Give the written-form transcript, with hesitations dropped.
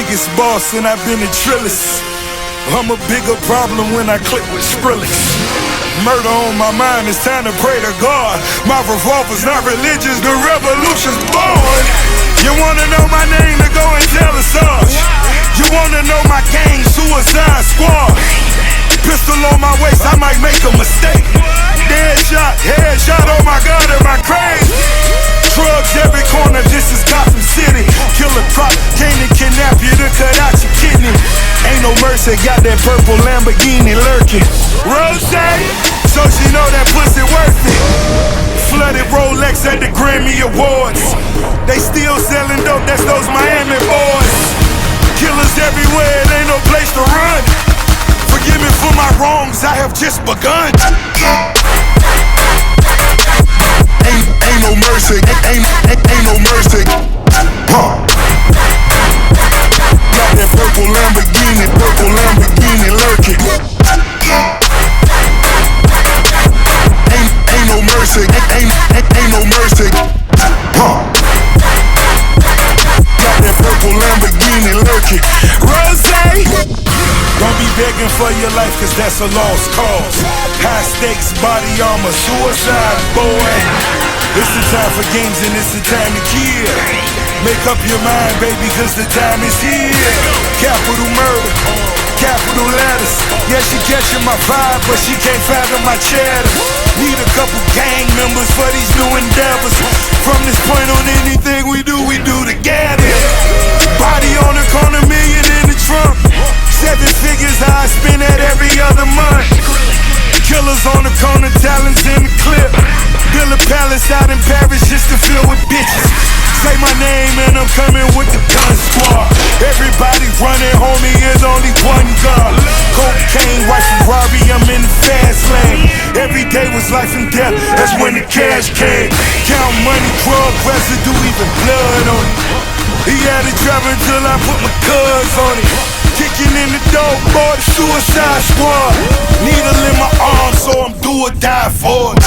biggest boss and I've been the trillest. I'm a bigger problem when I click with Skrillex. Murder on my mind, it's time to pray to God. My revolver's not religious, the revolution's born. You wanna know my name, then go and tell us us. You wanna know my gang, Suicide Squad. Pistol on my waist, I might make a mistake. Headshot, oh my God, am I crazy? Drugs every corner, this is Gotham City. Killer crop, came to kidnap you to cut out your kidney. Ain't no mercy, got that purple Lamborghini lurking. Rose, so she know that pussy worth it. Flooded Rolex at the Grammy Awards. They still selling dope, that's those Miami boys. Killers everywhere, it ain't no place to run. Forgive me for my wrongs, I have just begun. Ain't no mercy, ain't no mercy. Got that purple Lamborghini lurking. Ain't no mercy, ain't no mercy. Got that purple Lamborghini lurking. Rose, don't be begging for your life, cause that's a lost cause. High stakes, body armor, suicide, boy. It's the time for games and it's the time to kill. Make up your mind, baby, cause the time is here. Capital murder, capital letters. Yeah, she catching my vibe, but she can't fathom my cheddar. Need a couple gang members for these new endeavors. From this point on, anything we do together. Body on the corner, million in the trunk. 7 figures, I spend that every other month. Killers on the corner, talents in the clip. Build a palace out in Paris just to fill with bitches. Say my name and I'm coming with the gun squad. Everybody running, homie, is only one gun. Cocaine, white Ferrari, I'm in the fast lane. Every day was life and death, that's when the cash came. Count money, drug residue, even blood on it. He had it driving till I put my cuz on it. Kicking in the door, boy, the Suicide Squad. Needle in my arm, so I'm do or die for it.